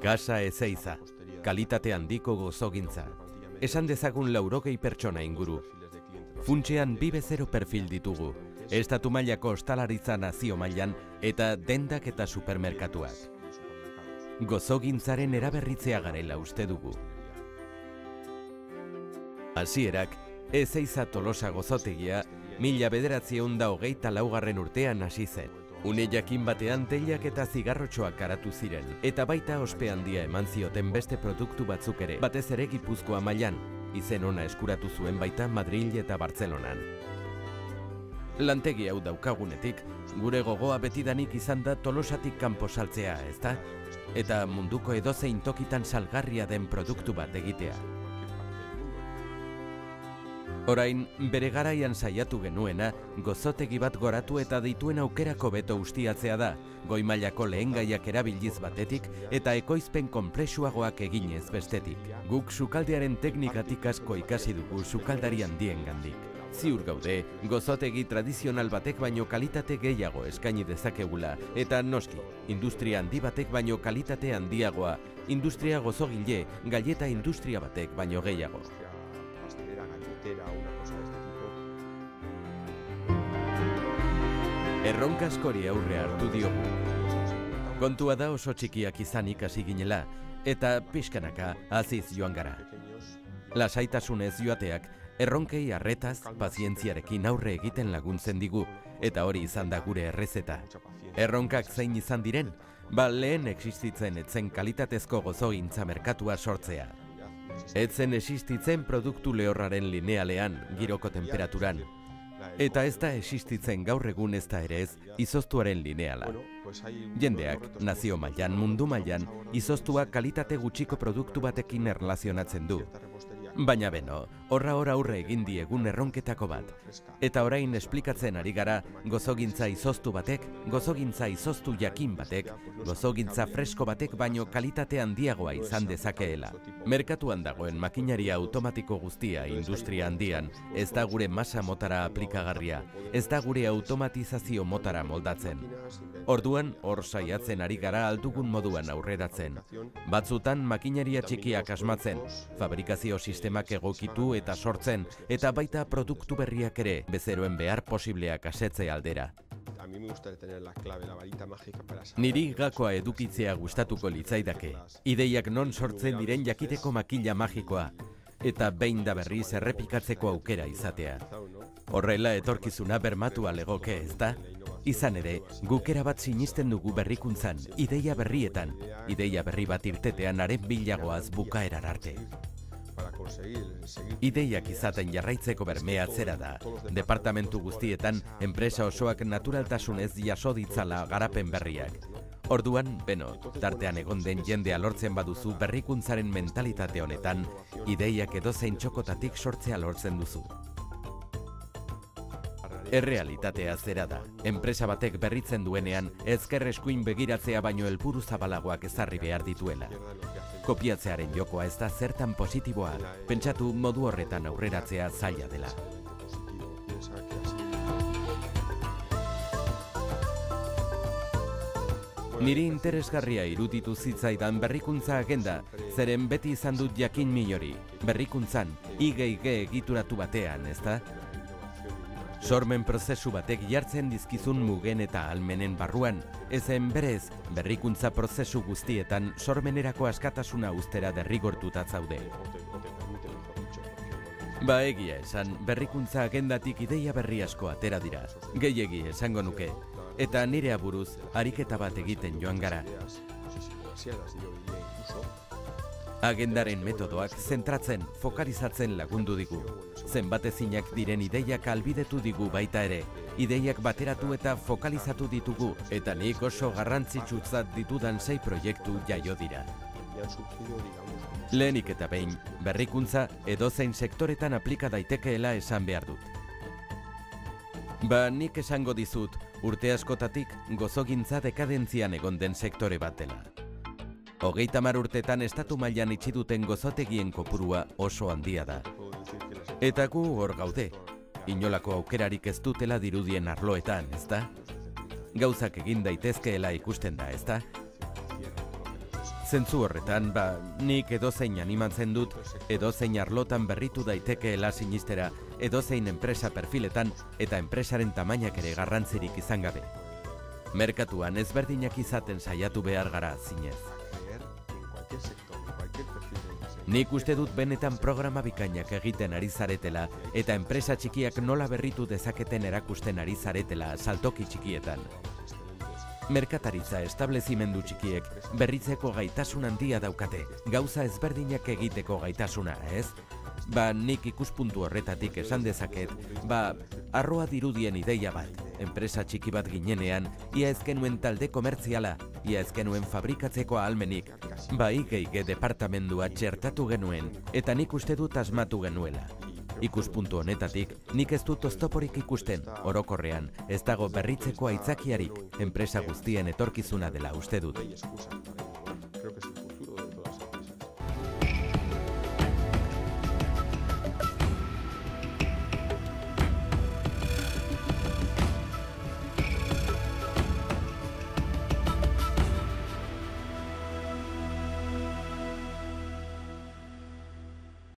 Casa Ezeiza, kalitate handiko gozogintza. Esan dezagun 80 pertsona inguru. Funtsean bi bezero perfil ditugu, estatu mailako ostalaritza nazio mailan eta dendak eta supermerkatuak. Gozogintzaren eraberritzea garela uste dugu. Hasierak, Ezeiza Tolosa gozotegia 1924 urtean hasi zen. Une jakin batean teilak eta zigarrotxoak karatu ziren, eta baita ospe handia eman zioten beste produktu batzuk ere, batez ere Gipuzkoa mailan, izen ona eskuratu zuen baita Madril eta Bartzelonan. Lantegi hau daukagunetik, gure gogoa betidanik izan da Tolosatik kanpo saltzea, ezta? Eta munduko edozein tokitan salgarria den produktu bat egitea. Orain, bere garaian saiatu genuena, gozotegi bat goratu eta dituen aukerako beto ustiatzea da, goi mailako lehengaiak erabiliz batetik eta ekoizpen konplexuagoak eginez bestetik. Guk sukaldearen teknikatik asko ikasi dugu sukaldari handien gandik. Ziur gaude, gozotegi tradizional batek baino kalitate gehiago eskaini dezakegula, eta noski, industria handi batek baino kalitate handiagoa, industria gozogile, galleta industria batek baino gehiago. Erronka askori aurre hartu diogu. Kontua da oso txikiak izanik hasi ginela, eta pixkanaka aziz joan gara. Lasaitasunez joateak, erronkei arretaz, pazientziarekin aurre egiten laguntzen digu, eta hori izan da gure errezeta. Erronkak zein izan diren, lehen existitzen etzen kalitatezko gozogintza merkatua sortzea. Etzen existitzen produktu lehorraren linealean, giroko temperaturan. Eta ez da existitzen gaur egun ez da ere ez, izoztuaren lineala. Jendeak, nazio mailan, mundu mailan, izoztua kalitate gutxiko produktu batekin erlazionatzen du. Baina beno, horra aurre egin diegun erronketako bat. Eta orain esplikatzen ari gara, gozogintza izoztu batek, gozogintza izoztu jakin batek, gozogintza fresko batek baino kalitate handiagoa izan dezakeela. Merkatuan dagoen makinaria automatiko guztia industria handian, ez da gure masa motara aplikagarria, ez da gure automatizazio motara moldatzen. Orduan, hor saiatzen ari gara aldugun moduan aurreratzen. Batzutan makinaria txikiak asmatzen, fabrikazio sistemak egokitu eta sortzen, eta baita produktu berriak ere, bezeroen behar posibleak asetze aldera. Niri gakoa edukitzea gustatuko litzaidake, ideiak non sortzen diren jakiteko makila magikoa, eta behin da berriz errepikatzeko aukera izatea. Horrela etorkizuna bermatua legoke, ezta? Izan ere, guk erabat sinisten dugu berrikuntzan, ideia berrietan, ideia berri bat irtetean haren bilagoaz bukaerar arte. Ideiak izaten jarraitzeko bermea zera da. Departamentu guztietan, enpresa osoak naturaltasunez jaso ditzala garapen berriak. Orduan, beno, tartean egon den jendea lortzen baduzu berrikuntzaren mentalitate honetan, ideiak edozein txokotatik sortzea lortzen duzu. Errealitatea zera da. Enpresa batek berritzen duenean, ezker eskuin begiratzea baino helburu zabalagoak ezarri behar dituela. Kopiatzearen jokoa ez da zertan positiboa, pentsatu modu horretan aurreratzea zaila dela. Niri interesgarria iruditu zitzaidan berrikuntza agenda, zeren beti izan dut jakin minori, berrikuntzan, IG egituratu batean, ezta? Sormen prozesu batek jartzen dizkizun mugen eta ahalmenen barruan, ezen berez, berrikuntza prozesu guztietan sormenerako askatasuna ustera derrigortuta zaude. Egia esan, berrikuntza agendatik ideia berri asko atera dira, gehiegi esango nuke, eta nire aburuz ariketa bat egiten joan gara. Agendaren metodoak zentratzen, fokalizatzen lagundu digu. Zenbatezinak diren ideiak albidetu digu baita ere, ideiak bateratu eta fokalizatu ditugu, eta nik oso garrantzitsutzat ditudan 6 proiektu jaio dira. Lehenik eta behin, berrikuntza edozein sektoretan aplika daitekeela esan behar dut. Nik esango dizut, urte askotatik gozogintza dekadentzian egon den sektore bat dela. 30 urtetan estatu mailan itxi duten gozotegien kopurua oso handia da. Eta gu hor gaude, inolako aukerarik ez dutela dirudien arloetan, ezta? Gauzak egin daitezkeela ikusten da, ezta? Zentzu horretan, nik edozein animatzen dut, edozein arlotan berritu daitekeela sinistera, edozein enpresa perfiletan eta enpresaren tamainak ere garrantzirik izan gabe. Merkatuan ezberdinak izaten saiatu behar gara zinez. Nik uste dut benetan programa bikainak egiten ari zaretela eta enpresa txikiak nola berritu dezaketen erakusten ari zaretela saltoki txikietan. Merkataritza establezimendu txikiek berritzeko gaitasun handia daukate, gauza ezberdinak egiteko gaitasuna, ez? Nik ikuspuntu horretatik esan dezaket, arroa dirudien ideia bat, enpresa txiki bat ginenean, ia ez genuen talde komertziala, ia ez genuen fabrikatzeko ahalmenik, IG departamendua txertatu genuen, eta nik uste dut asmatu genuela. Ikuspuntu honetatik, nik ez dut oztoporik ikusten, orokorrean, ez dago berritzeko aitzakiarik, enpresa guztien etorkizuna dela uste dut.